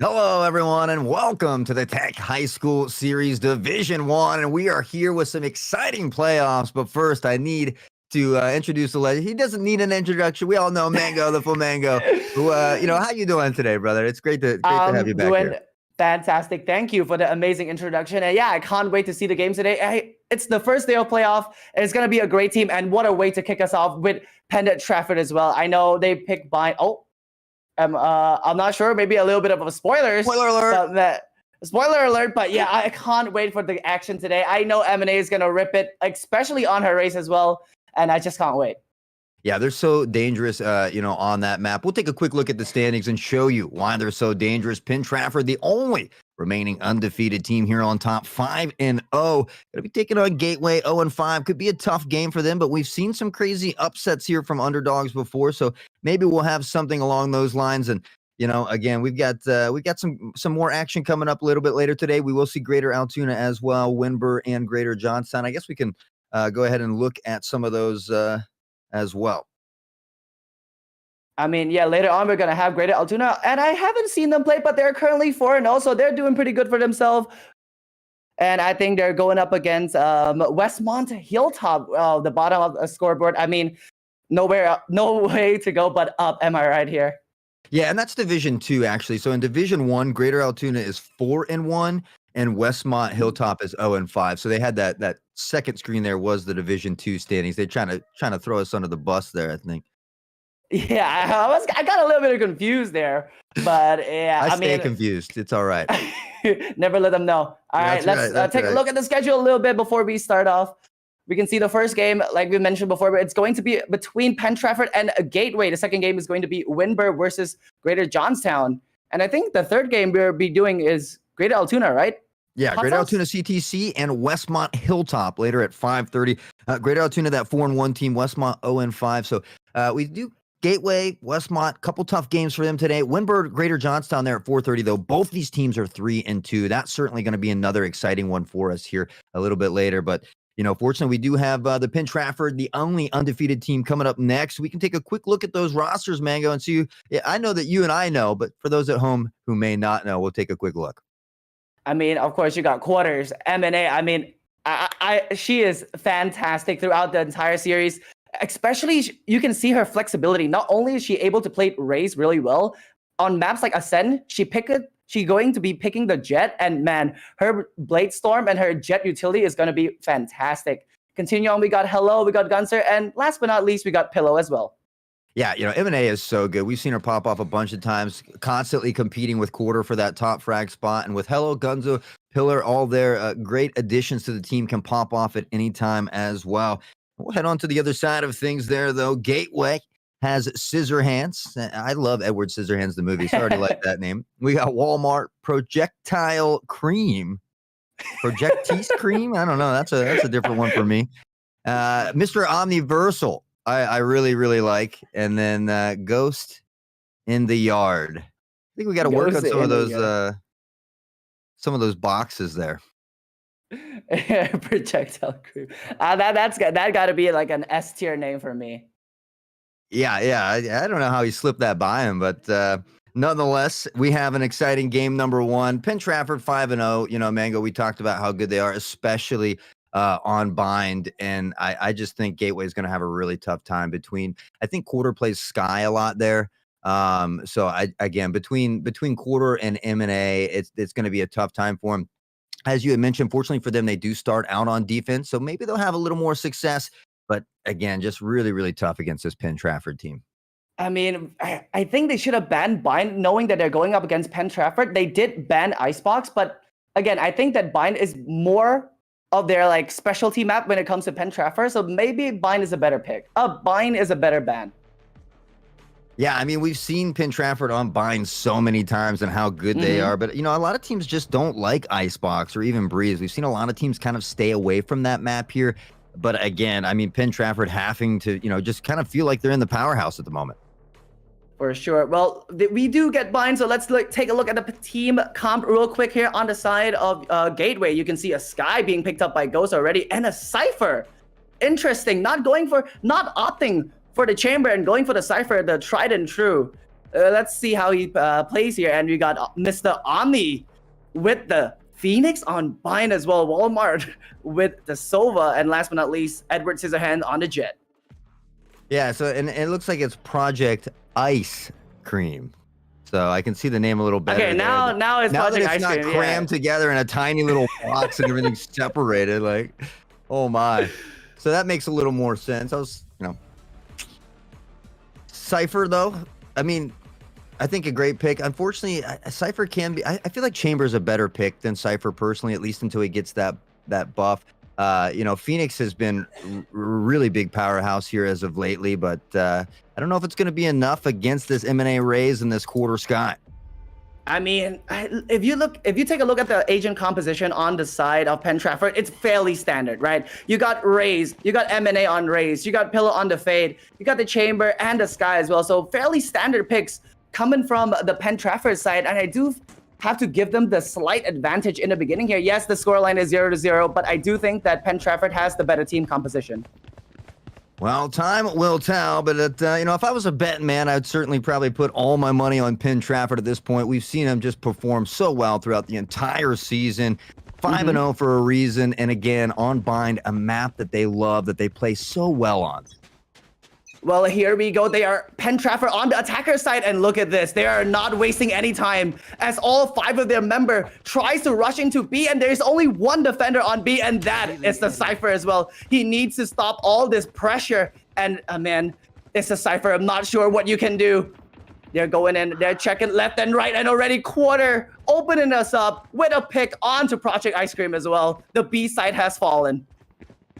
Hello, everyone, and welcome to the Tech High School Series Division 1. And we are here with some exciting playoffs. But first, I need to introduce the legend. He doesn't need an introduction. We all know Mango, the Flamingo. Who, how you doing today, brother? It's great to have you back doing here. Fantastic. Thank you for the amazing introduction. And yeah, I can't wait to see the game today. It's the first day of playoff, and it's going to be a great team. And what a way to kick us off with Pendant Trafford as well. I know they picked by... I'm not sure. Maybe a little bit of a spoiler alert. Spoiler alert, but yeah, I can't wait for the action today. I know M&A is going to rip it, especially on her race as well, and I just can't wait. Yeah, they're so dangerous, on that map. We'll take a quick look at the standings and show you why they're so dangerous. Penn Trafford, the only remaining undefeated team here on top, 5-0. Going to be taking on Gateway, 0-5. Could be a tough game for them, but we've seen some crazy upsets here from underdogs before, so maybe we'll have something along those lines. And again, we've got some more action coming up a little bit later today. We will see Greater Altoona as well, Winburn and Greater Johnstown. I guess we can go ahead and look at some of those as well. I mean, yeah, later on we're going to have Greater Altoona, and I haven't seen them play, but they're currently 4-0, so they're doing pretty good for themselves. And I think they're going up against Westmont Hilltop, the bottom of the scoreboard. I mean, no way to go but up. Am I right here? Yeah, and that's Division 2, actually. So in Division 1, Greater Altoona is 4-1, and Westmont Hilltop is 0-5. So they had that second screen there was the Division 2 standings. They're trying to throw us under the bus there, I think. Yeah, I got a little bit confused there, but yeah, I stay confused. It's all right. Never let them know. All right, let's take a look at the schedule a little bit before we start off. We can see the first game, like we mentioned before, but it's going to be between Penn Trafford and a Gateway. The second game is going to be Winburn versus Greater Johnstown. And I think the third game we'll be doing is Greater Altoona, right? Yeah, Hot Greater Sauce? Altoona CTC and Westmont Hilltop later at 5:30. Greater Altoona, that 4-1 team, Westmont 0-5. So we do Gateway, Westmont, couple tough games for them today. Winburn, Greater Johnstown there at 4:30, though. Both these teams are 3-2. That's certainly going to be another exciting one for us here a little bit later. But, fortunately, we do have the Penn Trafford, the only undefeated team, coming up next. We can take a quick look at those rosters, Mango, and see. I know that you and I know, but for those at home who may not know, we'll take a quick look. I mean, of course, you got Quarters, M&A. I mean, she is fantastic throughout the entire series. Especially, you can see her flexibility. Not only is she able to play Raze really well, on maps like Ascend, she's going to be picking the Jet, and man, her Blade Storm and her Jet utility is going to be fantastic. Continue on, we got Hello, we got Gunser, and last but not least, we got Pillow as well. Yeah, M&A is so good. We've seen her pop off a bunch of times, constantly competing with Quarter for that top frag spot. And with Hello, Gunzo, Pillar, all their great additions to the team, can pop off at any time as well. We'll head on to the other side of things there, though. Gateway has Scissorhands. I love Edward Scissorhands, the movie. Sorry to like that name. We got Walmart Projectile Cream. Projectise Cream? I don't know. That's a different one for me. Mr. Omniversal. I really, really like. And then Ghost in the Yard. I think we got to work on some of those boxes there. Projectile crew. That got to be like an S tier name for me. Yeah. I don't know how he slipped that by him, but nonetheless, we have an exciting game number one. Penn Trafford 5-0. Mango, we talked about how good they are, especially on bind, and I just think Gateway is going to have a really tough time. I think Quarter plays Sky a lot there. So between Quarter and M&A, it's going to be a tough time for them. As you had mentioned, fortunately for them, they do start out on defense, so maybe they'll have a little more success. But again, just really, really tough against this Penn Trafford team. I mean, I think they should have banned Bind, knowing that they're going up against Penn Trafford. They did ban Icebox, but again, I think that Bind is more of their specialty map when it comes to Penn Trafford. So maybe Bind is a better pick. Bind is a better ban. Yeah, I mean, we've seen Penn Trafford on bind so many times and how good they are. But, a lot of teams just don't like Icebox or even Breeze. We've seen a lot of teams kind of stay away from that map here. But again, I mean, Penn Trafford having to, just kind of feel like they're in the powerhouse at the moment. For sure. Well, we do get bind, so let's take a look at the team comp real quick here. On the side of Gateway, you can see a Sky being picked up by Ghost already, and a Cypher. Interesting. Not opting for the Chamber and going for the Cypher, the tried and true. Let's see how he plays here. And we got Mr. Omni with the Phoenix on bind as well. Walmart with the Sova, and last but not least, Edward Scissorhands on the Jet. Yeah, so and it looks like it's Project Ice Cream. So I can see the name a little better. Okay, now it's Project Ice Cream. Now not crammed together in a tiny little box and everything's separated. Oh my. So that makes a little more sense. Cypher, though, I mean, I think a great pick. Unfortunately, Cypher can be. I feel like Chamber's a better pick than Cypher personally, at least until he gets that buff. Phoenix has been really big powerhouse here as of lately, but I don't know if it's going to be enough against this M&A Raze and this Quarter Sky. I mean, if you take a look at the agent composition on the side of Penn Trafford, it's fairly standard, right? You got Raze, you got M&A on Raze, you got Pillow on the Fade, you got the Chamber and the Sky as well. So fairly standard picks coming from the Penn Trafford side, and I do have to give them the slight advantage in the beginning here. Yes, the scoreline is 0-0, but I do think that Penn Trafford has the better team composition. Well, time will tell, but if I was a betting man, I'd certainly probably put all my money on Penn Trafford at this point. We've seen him just perform so well throughout the entire season. 5-0 for a reason, and again, on bind, a map that they love, that they play so well on. Well, here we go. They are Penn Trafford on the attacker side, and look at this. They are not wasting any time as all 5 of their member tries to rush into B, and there's only one defender on B, and that is the Cypher as well. He needs to stop all this pressure, and man, it's a Cypher. I'm not sure what you can do. They're going in, they're checking left and right, and already Quarter opening us up with a pick onto Project Ice Cream as well. The B side has fallen.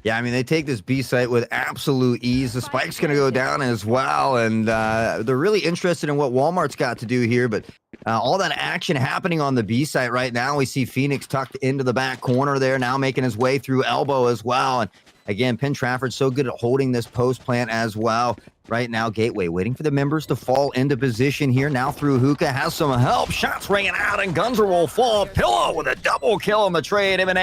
Yeah, I mean, they take this B site with absolute ease. The spike's going to go down as well, and they're really interested in what Walmart's got to do here, but all that action happening on the B site right now. We see Phoenix tucked into the back corner there, now making his way through elbow as well, and again, Penn Trafford so good at holding this post plant as well. Right now, Gateway waiting for the members to fall into position here. Now through Hookah, has some help. Shots ringing out, and Gunzer will fall. Pillow with a double kill on the trade. M&A